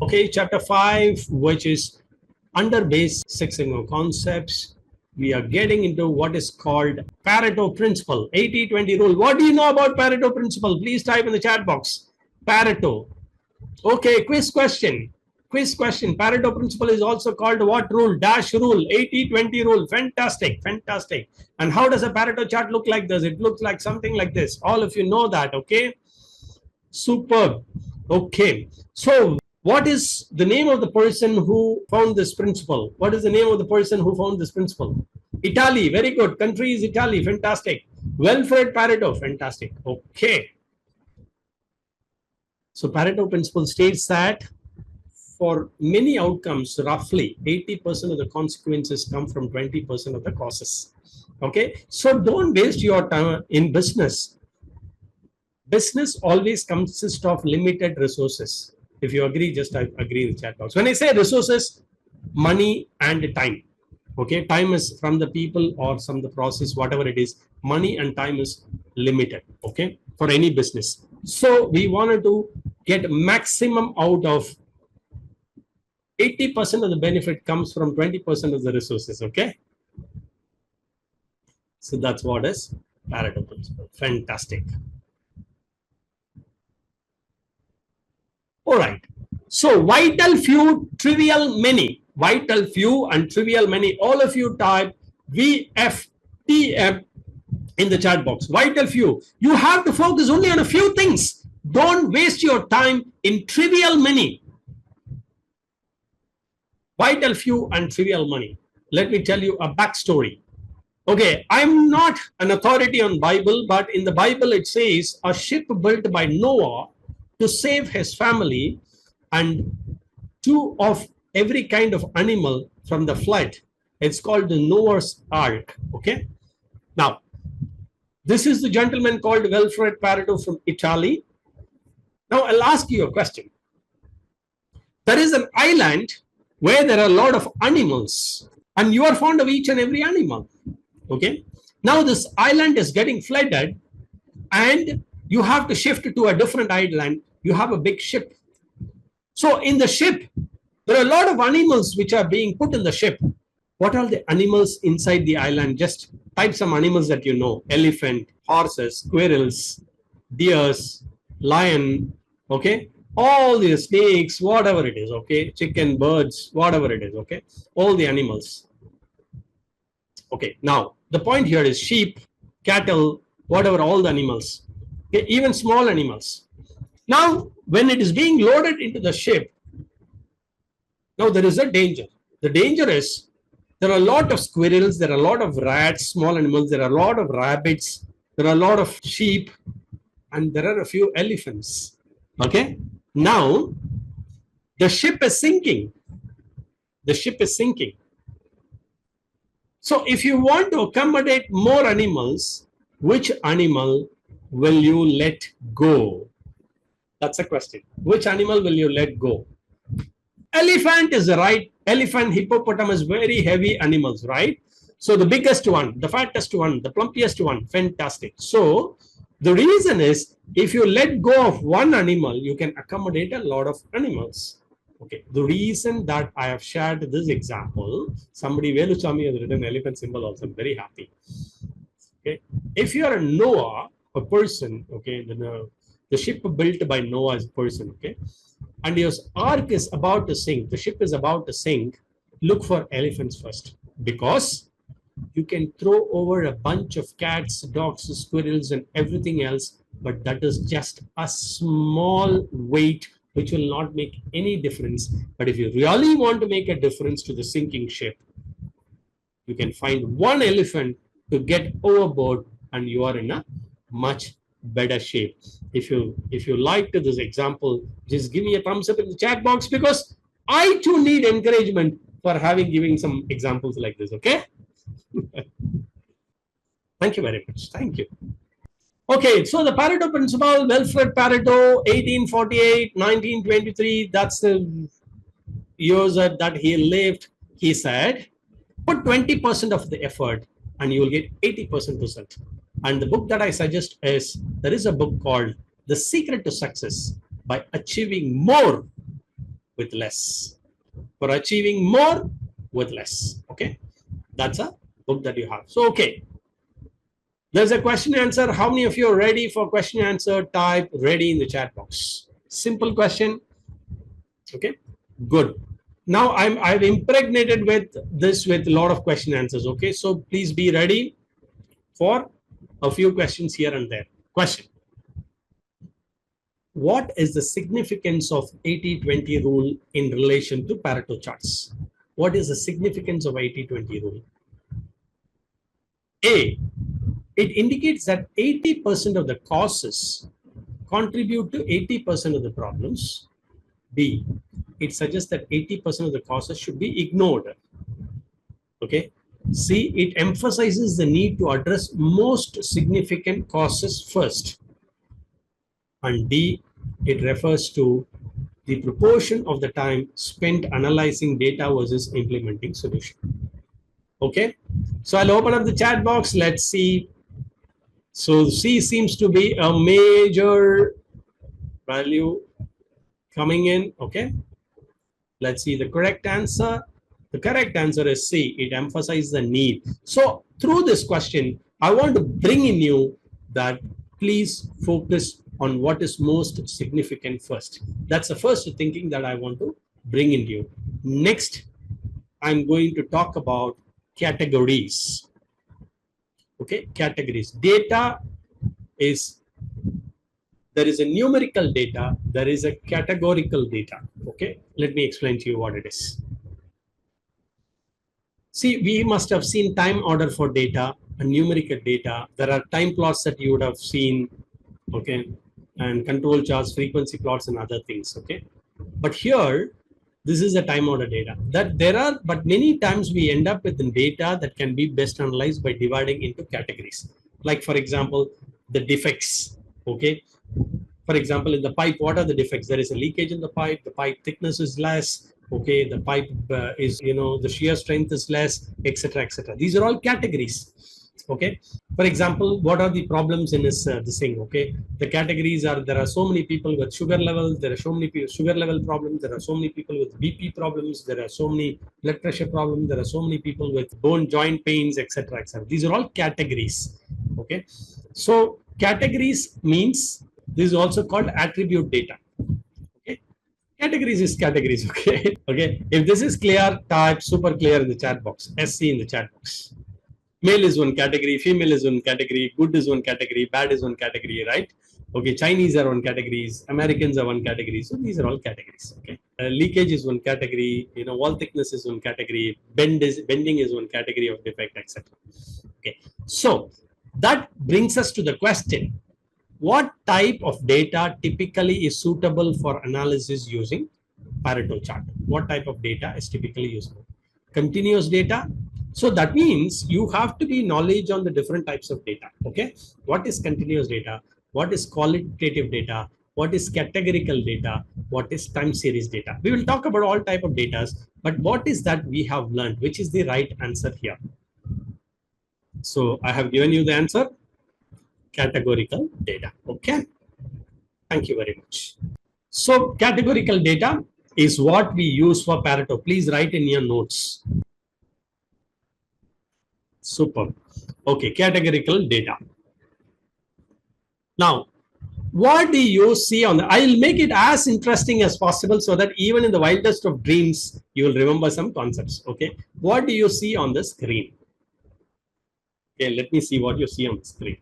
Okay, chapter 5, which is under basic income concepts. We are getting into what is called Pareto principle, 80-20 rule. What do you know about Pareto principle? Please type in the chat box. Pareto. Okay, quiz question. Quiz question. Pareto principle is also called what rule? Dash rule, 80-20 rule. Fantastic, fantastic. And how does a Pareto chart look like this? It looks like something like this. All of you know that, okay? Superb. Okay. So what is the name of the person who found this principle? What is the name of the person who found this principle? Italy. Very good. Country is Italy. Fantastic. Wilfred Pareto. Fantastic. Okay. So Pareto principle states that for many outcomes, roughly 80% of the consequences come from 20% of the causes. Okay. So don't waste your time in business. Business always consists of limited resources. If you agree, just agree in the chat box. When I say resources, money and time. Okay, time is from the people or from the process, whatever it is. Money and time is limited. Okay, for any business. So we wanted to get maximum out of 80% of the benefit comes from 20% of the resources. Okay, so that's what is Pareto principle. Fantastic. All right. So vital few, trivial many. Vital few and trivial many. All of you type VFTM in the chat box. Vital few. You have to focus only on a few things. Don't waste your time in trivial many. Vital few and trivial many. Let me tell you a backstory. Okay, I'm not an authority on Bible, but in the Bible it says a ship built by Noah to save his family and two of every kind of animal from the flood. It's called the Noah's Ark. Okay. Now, this is the gentleman called Wilfred Pareto from Italy. Now, I'll ask you a question. There is an island where there are a lot of animals, and you are fond of each and every animal. Okay. Now, this island is getting flooded, and you have to shift to a different island. You have a big ship. So in the ship, there are a lot of animals which are being put in the ship. What are the animals inside the island? Just type some animals that you know. Elephant, horses, squirrels, deers, lion, okay? All the snakes, whatever it is, okay? Chicken, birds, whatever it is, okay? All the animals. Okay, now the point here is sheep, cattle, whatever, all the animals, okay? Even small animals. Now, when it is being loaded into the ship, now there is a danger. The danger is there are a lot of squirrels, there are a lot of rats, small animals, there are a lot of rabbits, there are a lot of sheep, and there are a few elephants. Okay? Now, the ship is sinking. The ship is sinking. So, if you want to accommodate more animals, which animal will you let go? That's a question. Which animal will you let go? Elephant is the right. Elephant, hippopotamus, very heavy animals, right? So the biggest one, the fattest one, the plumpiest one, fantastic. So the reason is if you let go of one animal, you can accommodate a lot of animals. Okay. The reason that I have shared this example, somebody Veluchami has written elephant symbol also. I'm very happy. Okay. If you are a Noah, a person, okay, the ship built by Noah is a person, okay, and your ark is about to sink, the ship is about to sink, look for elephants first, because you can throw over a bunch of cats, dogs, squirrels, and everything else, but that is just a small weight which will not make any difference. But if you really want to make a difference to the sinking ship, you can find one elephant to get overboard, and you are in a much better shape. If you liked this example, just give me a thumbs up in the chat box, because I too need encouragement for giving some examples like this. Okay. Thank you very much. Thank you. Okay, so the Pareto principle, Wilfred Pareto, 1848, 1923, that's the years that he lived. He said, put 20% of the effort and you will get 80% result. And the book that I suggest is, there is a book called The Secret to Success by Achieving More with less, for achieving more with less. Okay, that's a book that you have. So, okay, there's a question answer. How many of you are ready for question answer? Type ready in the chat box. Simple question. Okay, good. Now I've impregnated with this with a lot of question answers. Okay, so please be ready for a few questions here and there. Question: what is the significance of 80-20 rule in relation to Pareto charts? What is the significance of 80-20 rule? A, it indicates that 80% of the causes contribute to 80% of the problems. B, it suggests that 80% of the causes should be ignored. Okay. C, it emphasizes the need to address most significant causes first. And D, it refers to the proportion of the time spent analyzing data versus implementing solution. Okay, so I'll open up the chat box. Let's see. So C seems to be a major value coming in. Okay, let's see the correct answer. The correct answer is C. It emphasizes the need. So through this question, I want to bring in you that please focus on what is most significant first. That's the first thinking that I want to bring into you. Next, I'm going to talk about categories. Okay, categories. Data is, there is a numerical data, there is a categorical data. Okay, let me explain to you what it is. See, we must have seen time order for data and numerical data. There are time plots that you would have seen, okay, and control charts, frequency plots, and other things. Okay, but here, this is the time order data that there are, but many times we end up with the data that can be best analyzed by dividing into categories. Like, for example, the defects. Okay, for example, in the pipe, what are the defects? There is a leakage in the pipe thickness is less. Okay, the pipe is, the shear strength is less, etc., etc. These are all categories. Okay, for example, what are the problems in this thing? Okay, the categories are, there are so many people with sugar levels, there are so many people sugar level problems, there are so many people with BP problems, there are so many blood pressure problems, there are so many people with bone joint pains, etc., etc. These are all categories. Okay, so categories means this is also called attribute data. Okay, categories is categories. Okay, okay. If this is clear, type super clear in the chat box. SC in the chat box. Male is one category, female is one category, good is one category, bad is one category, right? Okay, Chinese are one categories, Americans are one category. So these are all categories. Okay, leakage is one category. Wall thickness is one category. Bending is one category of defect, etc. Okay, so that brings us to the question: what type of data typically is suitable for analysis using Pareto chart? What type of data is typically usable? Continuous data. So that means you have to be knowledge on the different types of data. Okay, what is continuous data? What is qualitative data? What is categorical data? What is time series data? We will talk about all type of data, but what is that we have learned? Which is the right answer here? So I have given you the answer. Categorical data. Okay, thank you very much. So categorical data is what we use for Pareto. Please write in your notes. Super. Okay, categorical data. Now, what do you see on the, I'll make it as interesting as possible so that even in the wildest of dreams, you will remember some concepts. Okay, what do you see on the screen? Okay, let me see what you see on the screen.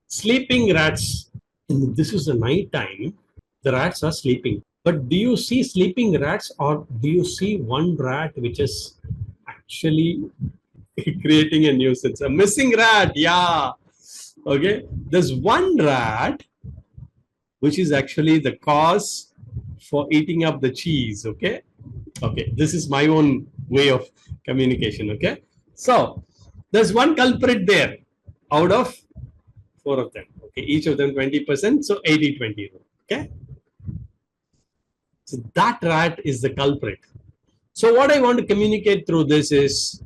Sleeping rats. This is the night time. The rats are sleeping. But do you see sleeping rats, or do you see one rat which is actually creating a nuisance? A missing rat, yeah. Okay, there's one rat which is actually the cause for eating up the cheese. Okay, okay, this is my own way of communication. Okay, so there's one culprit there out of 4 of them. Okay, each of them 20%, so 80-20. Okay, so that rat is the culprit. So what I want to communicate through this is,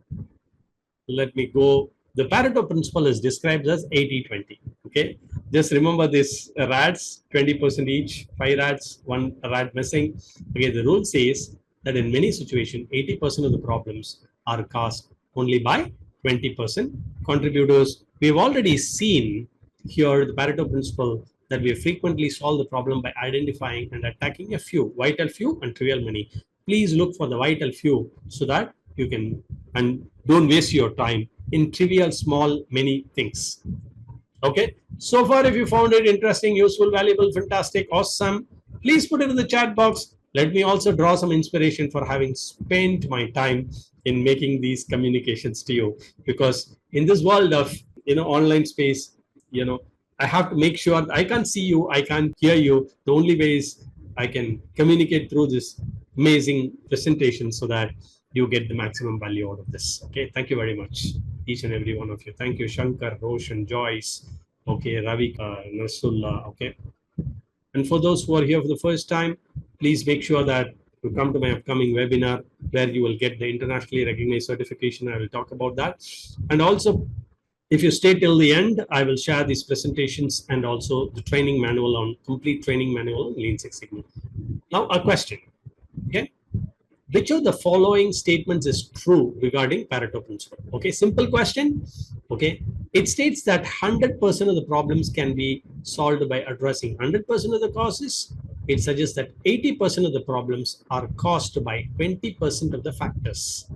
let me go. The Pareto principle is described as 80-20. Okay, Just remember this rats, 20% each, 5 rats, 1 rat missing. Okay, the rule says that in many situations, 80% of the problems are caused only by 20% contributors. We've already seen here the Pareto principle that we frequently solve the problem by identifying and attacking a few, vital few and trivial many. Please look for the vital few so that you can, and don't waste your time in trivial small many things. Okay, so far if you found it interesting, useful, valuable, fantastic, awesome, please put it in the chat box. Let me also draw some inspiration for having spent my time in making these communications to you, because in this world of online space, I have to make sure I can't see you, I can't hear you. The only way is I can communicate through this amazing presentation so that you get the maximum value out of this. Okay, thank you very much, each and every one of you. Thank you, Shankar, Roshan, Joyce, okay, Ravi, Nasullah, okay. And for those who are here for the first time, please make sure that you come to my upcoming webinar where you will get the internationally recognized certification. I will talk about that. And also, if you stay till the end, I will share these presentations and also the training manual on complete training manual on Lean Six Sigma. Now, a question, okay? Which of the following statements is true regarding Pareto principle? Okay, simple question. Okay, it states that 100% of the problems can be solved by addressing 100% of the causes. It suggests that 80% of the problems are caused by 20% of the factors.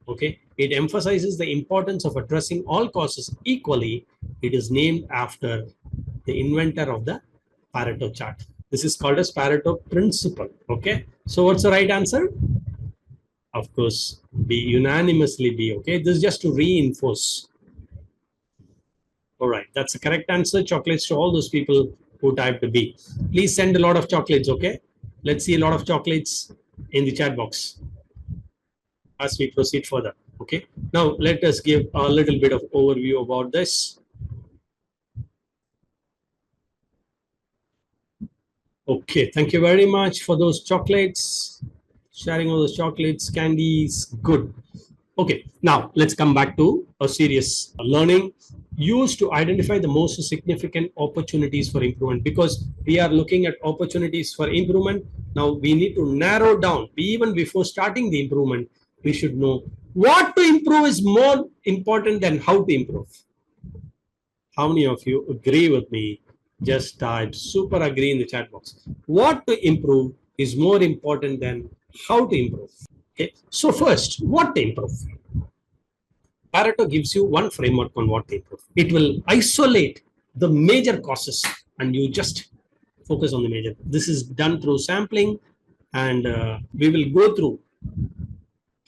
Okay, it emphasizes the importance of addressing all causes equally. It is named after the inventor of the Pareto chart. This is called as Pareto principle. Okay, so what's the right answer? Of course, B, unanimously B. Okay, this is just to reinforce. All right, that's the correct answer. Chocolates to all those people who typed B. Please send a lot of chocolates. Okay, let's see a lot of chocolates in the chat box as we proceed further. Okay, now let us give a little bit of overview about this. Okay, thank you very much for those chocolates. Sharing all those chocolates, candies, good. Okay, now let's come back to a serious learning used to identify the most significant opportunities for improvement, because we are looking at opportunities for improvement. Now we need to narrow down. Even before starting the improvement, we should know what to improve is more important than how to improve. How many of you agree with me? Just type super agree in the chat box. What to improve is more important than how to improve. Okay, so first, what to improve? Pareto gives you one framework on what to improve. It will isolate the major causes and you just focus on the major. This is done through sampling, and we will go through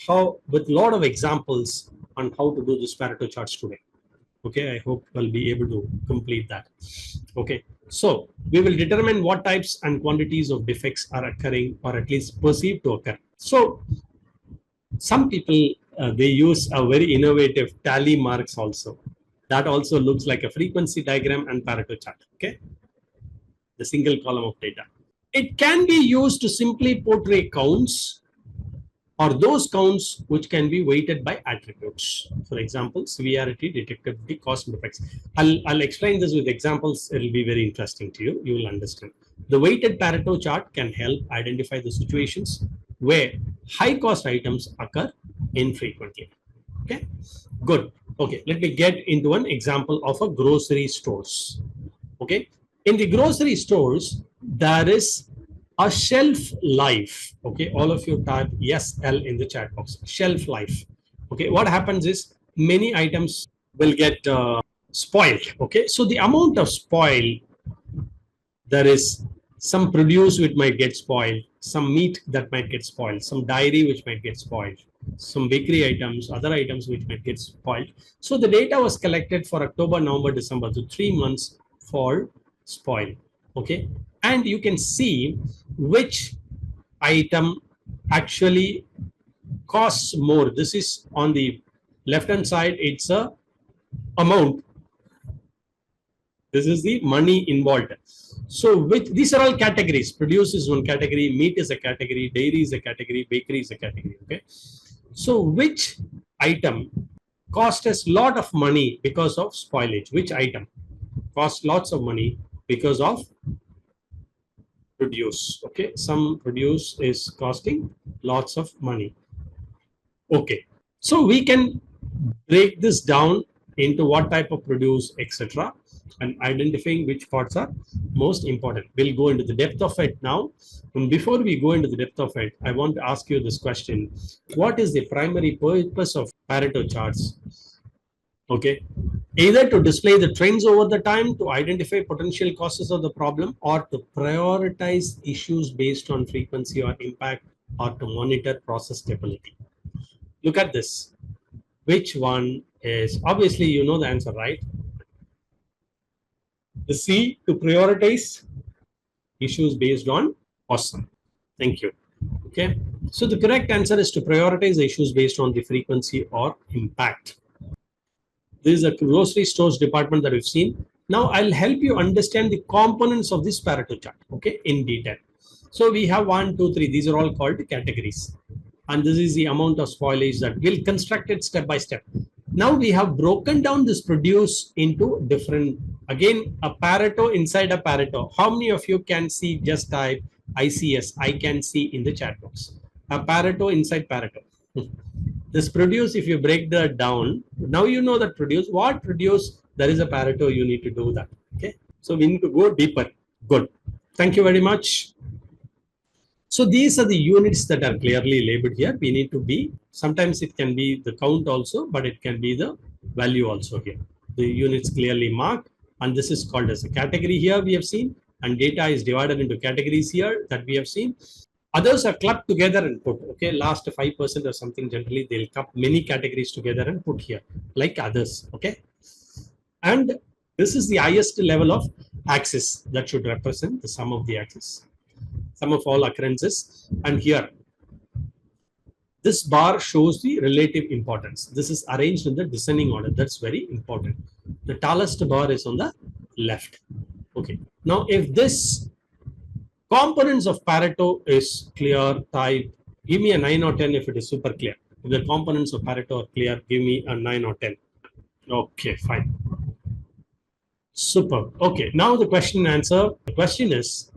how with a lot of examples on how to do this Pareto charts today. Okay, I hope I'll be able to complete that. Okay, so we will determine what types and quantities of defects are occurring or at least perceived to occur. So some people, they use a very innovative tally marks also. That also looks like a frequency diagram and Pareto chart. Okay, the single column of data. It can be used to simply portray counts or those counts which can be weighted by attributes. For example, severity, detectability, cost and effects. I'll explain this with examples. It will be very interesting to you. You will understand. The weighted Pareto chart can help identify the situations where high cost items occur infrequently. Okay, good. Okay, let me get into an example of a grocery stores. Okay, in the grocery stores, there is a shelf life. Okay, all of you type SL in the chat box. Shelf life. Okay, what happens is many items will get spoiled. Okay, so the amount of spoil, there is some produce which might get spoiled, some meat that might get spoiled, some dairy which might get spoiled, some bakery items, other items which might get spoiled. So the data was collected for October, November, December, so 3 months for spoil. Okay, and you can see which item actually costs more. This is on the left hand side, it's a amount. This is the money involved. So these are all categories. Produce is one category, meat is a category, dairy is a category, bakery is a category. Okay, so which item cost us a lot of money because of spoilage? Which item? cost lots of money because of produce. Okay, some produce is costing lots of money. Okay, so we can break this down into what type of produce, etc., and identifying which parts are most important. We'll go into the depth of it now. And before we go into the depth of it, I want to ask you this question. What is the primary purpose of Pareto charts? Okay, either to display the trends over the time, to identify potential causes of the problem, or to prioritize issues based on frequency or impact, or to monitor process stability. Look at this. Which one is, obviously you know the answer, right? The C, to prioritize issues based on awesome. Thank you. Okay, so the correct answer is to prioritize issues based on the frequency or impact. This is a grocery stores department that we've seen. Now I'll help you understand the components of this Pareto chart, okay, in detail. So we have 1, 2, 3. These are all called categories. And this is the amount of spoilage that we'll construct it step by step. Now we have broken down this produce into different, again, a Pareto inside a Pareto. How many of you can see? Just type ICS, I can see in the chat box. A Pareto inside Pareto. This produce, if you break that down, now you know that produce, what produce, there is a Pareto, you need to do that. Okay, so we need to go deeper. Good. Thank you very much. So these are the units that are clearly labeled here. We need to be, sometimes it can be the count also, but it can be the value also here. The units clearly marked, and this is called as a category here we have seen, and data is divided into categories here that we have seen. Others are clubbed together and put, okay, last 5% or something, generally they'll club many categories together and put here, like others, okay. And this is the highest level of axis that should represent the sum of the axis, sum of all occurrences. And here, this bar shows the relative importance. This is arranged in the descending order. That's very important. The tallest bar is on the left. Okay. Now, if this components of Pareto is clear, type, give me a 9 or 10 if it is super clear. If the components of Pareto are clear, give me a 9 or 10. Okay, fine. Super. Okay, now the question and answer. The question is,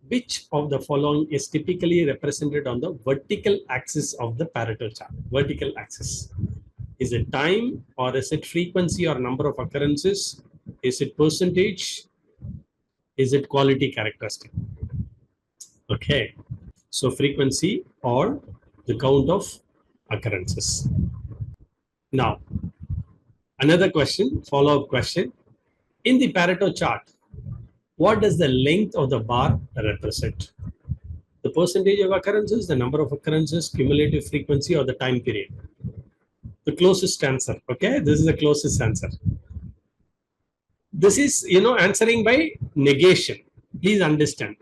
which of the following is typically represented on the vertical axis of the Pareto chart? Vertical axis. Is it time, or is it frequency or number of occurrences? Is it percentage? Is it quality characteristic? Okay, so frequency or the count of occurrences. Now, another question, follow-up question. In the Pareto chart, what does the length of the bar represent? The percentage of occurrences, the number of occurrences, cumulative frequency, or the time period? The closest answer, okay? This is the closest answer. This is, answering by negation. Please understand.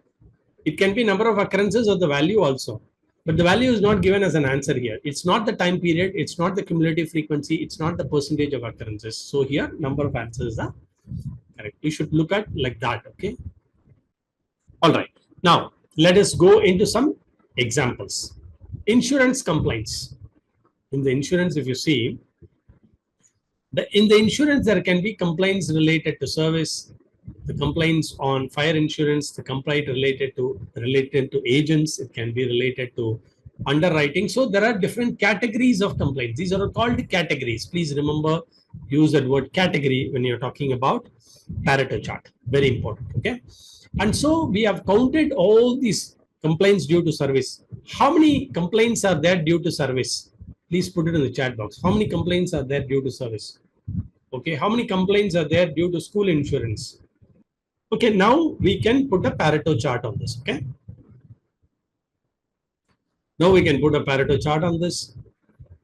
It can be number of occurrences or the value also. But the value is not given as an answer here. It's not the time period. It's not the cumulative frequency. It's not the percentage of occurrences. So here, number of answers are correct. You should look at like that, okay? All right. Now, let us go into some examples. Insurance complaints. In the insurance, if you see, in the insurance, there can be complaints related to service, the complaints on fire insurance, the complaint related to agents, it can be related to underwriting. So there are different categories of complaints. These are called categories. Please remember, use that word category when you're talking about Pareto chart. Very important, okay? And so we have counted all these complaints due to service. How many complaints are there due to service? Please put it in the chat box. How many complaints are there due to service? Okay, how many complaints are there due to school insurance? Okay, now we can put a Pareto chart on this, okay? Now we can put a Pareto chart on this.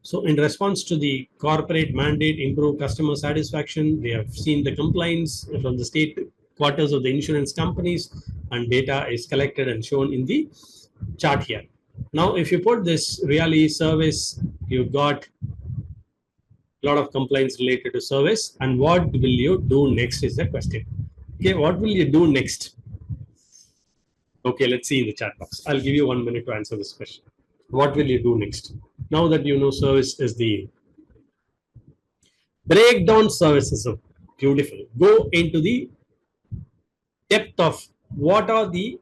So in response to the corporate mandate, improve customer satisfaction, we have seen the complaints from the state quarters of the insurance companies, and data is collected and shown in the chart here. Now, if you put this really service, you've got a lot of complaints related to service. And what will you do next is the question. Okay, what will you do next? Okay, let's see in the chat box. I'll give you 1 minute to answer this question. What will you do next? Now that you know service is the breakdown services. beautiful. Go into the depth of what are the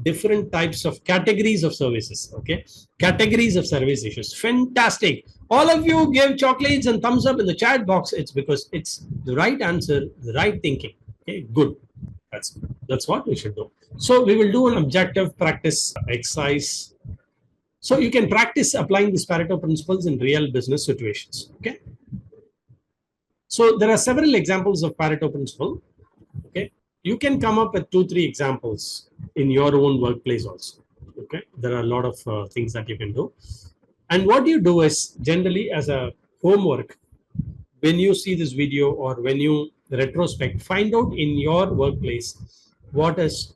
different types of categories of services. Okay, categories of service issues. Fantastic. All of you give chocolates and thumbs up in the chat box. It's because it's the right answer, the right thinking. Okay, good. That's what we should do. So we will do an objective practice exercise. So you can practice applying these Pareto principles in real business situations. Okay. So there are several examples of Pareto principle. Okay. You can come up with 2-3 examples in your own workplace also. Okay. There are a lot of things that you can do. And what you do is generally as a homework, when you see this video or when you retrospect, find out in your workplace what is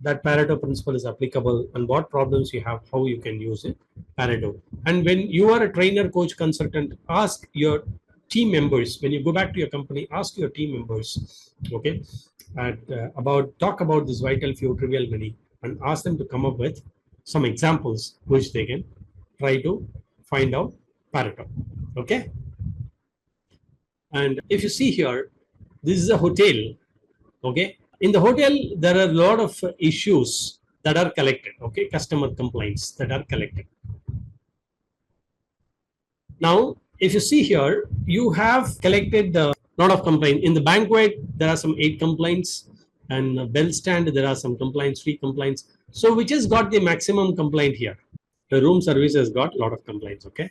that Pareto principle is applicable and what problems you have, how you can use it, Pareto. And when you are a trainer, coach, consultant, ask your team members, when you go back to your company, ask your team members, okay, and talk about this vital few, trivial many, and ask them to come up with some examples which they can try to find out Pareto, okay. And if you see here, this is a hotel, okay. In the hotel, there are a lot of issues that are collected, okay, customer complaints that are collected. Now, if you see here, you have collected a lot of complaints. In the banquet, there are some 8 complaints, and bell stand, there are some complaints, 3 complaints. So, which has got the maximum complaint here? The room service has got a lot of complaints, okay.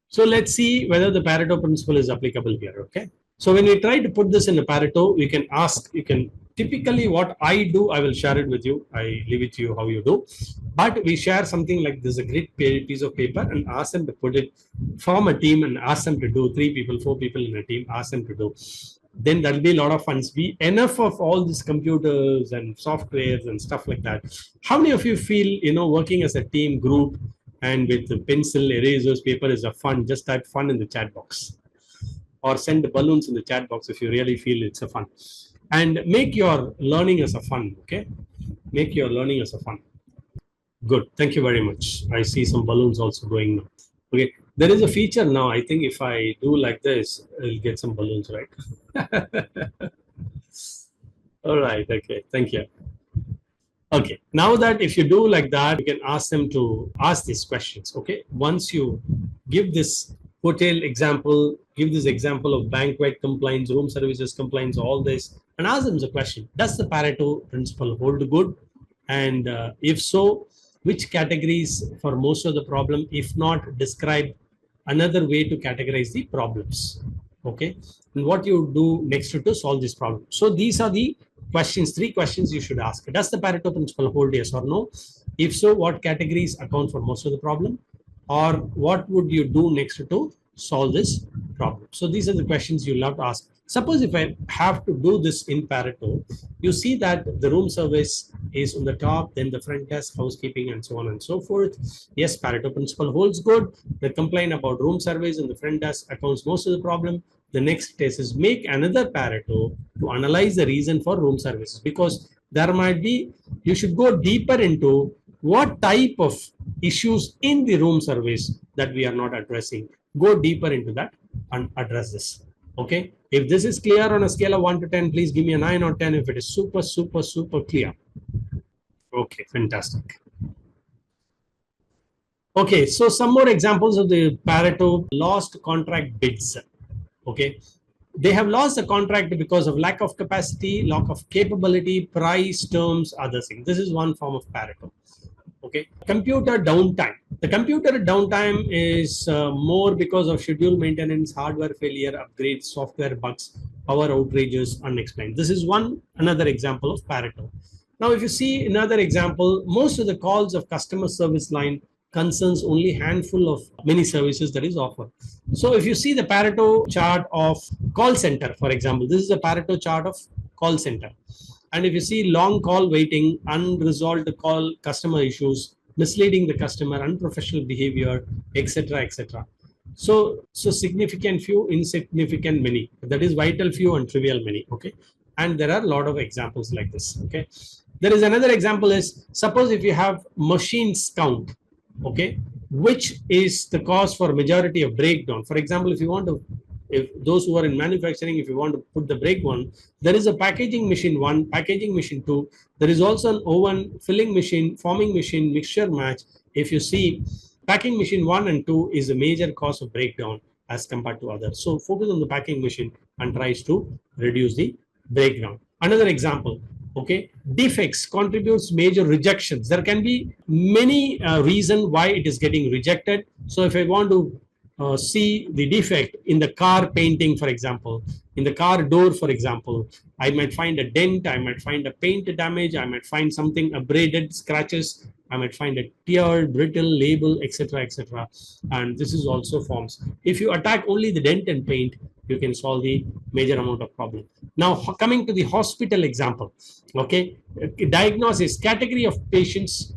So, let's see whether the Pareto principle is applicable here, okay. So, when we try to put this in a Pareto, we can ask, you can typically what I do, I will share it with you. I leave it to you how you do. But we share something like this, a great piece of paper, and ask them to put it, form a team and ask them to do, 3 people, 4 people in a team, ask them to do. Then there'll be a lot of fun. Be enough of all these computers and softwares and stuff like that. How many of you feel, working as a team group and with the pencil, erasers, paper is a fun? Just type fun in the chat box. Or send the balloons in the chat box if you really feel it's a fun. And make your learning as a fun, okay? Make your learning as a fun. Good, thank you very much. I see some balloons also going now. Okay, there is a feature now. I think if I do like this, I'll get some balloons, right? All right, okay, thank you. Okay, now that if you do like that, you can ask them to ask these questions, okay? Once you give this hotel example, give this example of banquet complaints, room services complaints, all this, and ask them the question, does the Pareto principle hold good? And if so, which categories for most of the problem? If not, describe another way to categorize the problems, okay? And what you do next to solve this problem. So these are the questions, 3 questions you should ask. Does the Pareto principle hold, yes or no? If so, what categories account for most of the problem? Or what would you do next to solve this problem? So these are the questions you'll have to ask. Suppose if I have to do this in Pareto, you see that the room service is on the top, then the front desk, housekeeping, and so on and so forth. Yes, Pareto principle holds good. The complaint about room service and the front desk accounts most of the problem. The next test is make another Pareto to analyze the reason for room services, because there might be, you should go deeper into what type of issues in the room service that we are not addressing. Go deeper into that and address this. Okay. If this is clear on a scale of 1 to 10, please give me a 9 or 10 if it is super, super, super clear. Okay, fantastic. Okay, so some more examples of the Pareto lost contract bids. Okay. They have lost the contract because of lack of capacity, lack of capability, price, terms, other things. This is one form of Pareto. Okay, computer downtime. The computer downtime is more because of schedule maintenance, hardware failure, upgrades, software bugs, power outrages, unexplained. This is another example of Pareto. Now, if you see another example, most of the calls of customer service line concerns only handful of many services that is offered. So if you see the Pareto chart of call center, for example, this is a Pareto chart of call center. And if you see long call waiting, unresolved call customer issues, misleading the customer, unprofessional behavior, etc., etc. So significant few, insignificant many. That is vital few and trivial many. Okay, and there are a lot of examples like this. Okay, there is another example is, suppose if you have machines count, okay, which is the cause for majority of breakdown. For example, if you want to if those who are in manufacturing, if you want to put the brake one, there is a packaging machine one, packaging machine two. There is also an oven, filling machine, forming machine, mixture match. If you see, packing machine one and two is a major cause of breakdown as compared to others. So focus on the packing machine and tries to reduce the breakdown. Another example, okay, defects contributes major rejections. There can be many reasons why it is getting rejected. So if I want to see the defect in the car painting, for example, in the car door, for example, I might find a dent, I might find a paint damage, I might find something abraded, scratches, I might find a tear, brittle, label, etc., etc. And this is also forms. If you attack only the dent and paint, you can solve the major amount of problem. Now, coming to the hospital example, okay, diagnosis, category of patients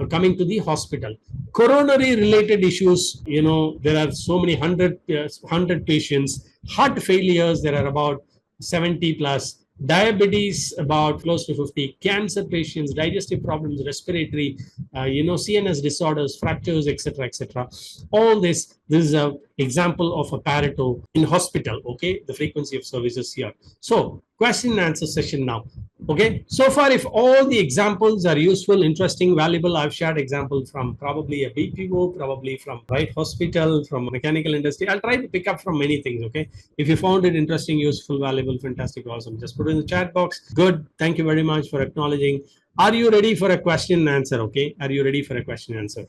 coming to the hospital. Coronary related issues, you know, there are so many 100 patients. Heart failures, there are about 70 plus. Diabetes, about close to 50. Cancer patients, digestive problems, respiratory, you know, CNS disorders, fractures, etc., etc. All this is an example of a Pareto in hospital. Okay, the frequency of services here. So, question and answer session now. Okay, so far, if all the examples are useful, interesting, valuable, I've shared example from probably a BPO, probably from right hospital, from mechanical industry. I'll try to pick up from many things. Okay, if you found it interesting, useful, valuable, fantastic, awesome, just put it in the chat box. Good. Thank you very much for acknowledging. Are you ready for a question and answer? Okay, are you ready for a question and answer?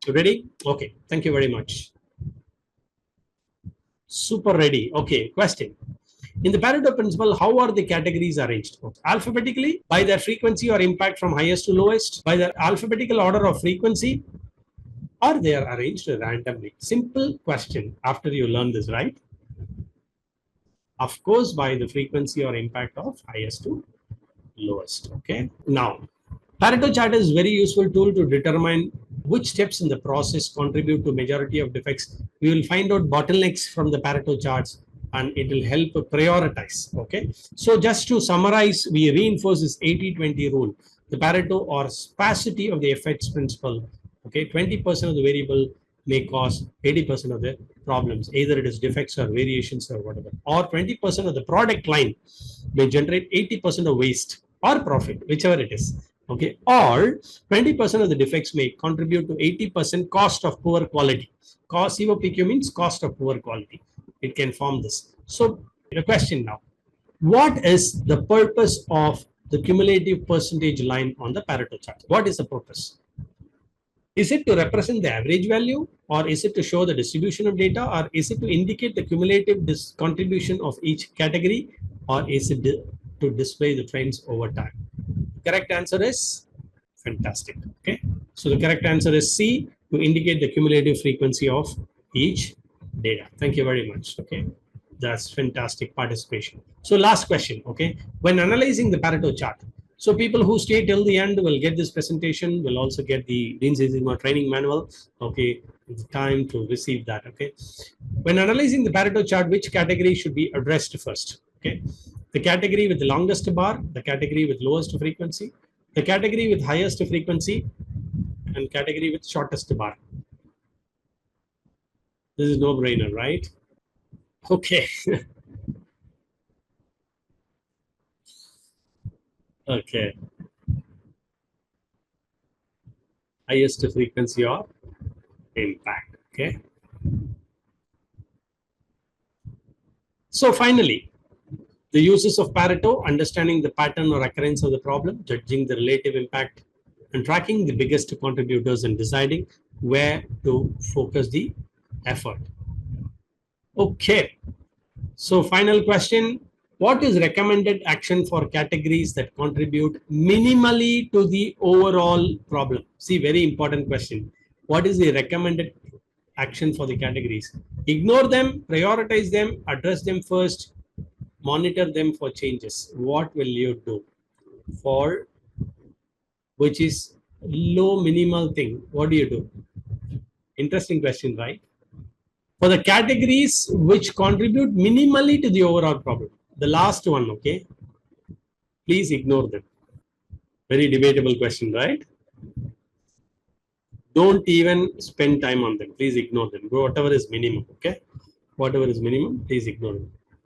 You ready? Okay, thank you very much. Super ready. Okay, question. In the Pareto principle, how are the categories arranged? Alphabetically, by their frequency or impact from highest to lowest, by the alphabetical order of frequency, or they are arranged randomly? Simple question after you learn this, right? Of course, by the frequency or impact of highest to lowest. Okay. Now, Pareto chart is very useful tool to determine which steps in the process contribute to majority of defects. We will find out bottlenecks from the Pareto charts and it will help prioritize. Okay. So just to summarize, we reinforce this 80-20 rule, the Pareto or sparsity of the effects principle. Okay. 20% of the variable may cause 80% of the problems. Either it is defects or variations or whatever. Or 20% of the product line may generate 80% of waste or profit, whichever it is. Okay, or 20% of the defects may contribute to 80% cost of poor quality. Cost COPQ means cost of poor quality. It can form this. So the question now, what is the purpose of the cumulative percentage line on the Pareto chart? What is the purpose? Is it to represent the average value, or is it to show the distribution of data, or is it to indicate the cumulative contribution of each category, or is it to display the trends over time? Correct answer is fantastic. Okay, so the correct answer is C, to indicate the cumulative frequency of each data. Thank you very much. Okay, that's fantastic participation. So last question. Okay, when analyzing the Pareto chart, so people who stay till the end will get this presentation, will also get the Lean Six Sigma training manual. Okay, it's time to receive that. Okay, when analyzing the Pareto chart, which category should be addressed first? Okay, the category with the longest bar, the category with lowest frequency, the category with highest frequency, and category with shortest bar. This is no brainer, right? Okay. Okay. Highest frequency of impact. Okay. So finally, the uses of Pareto: understanding the pattern or occurrence of the problem, judging the relative impact, and tracking the biggest contributors and deciding where to focus the effort. Okay. So final question, what is recommended action for categories that contribute minimally to the overall problem? See, very important question. What is the recommended action for the categories? Ignore them, prioritize them, address them first, monitor them for changes. What will you do for which is low minimal thing? What do you do? Interesting question, right? For the categories which contribute minimally to the overall problem. The last one, okay? Please ignore them. Very debatable question, right? Don't even spend time on them. Please ignore them. Go whatever is minimum, okay? Whatever is minimum, please ignore it.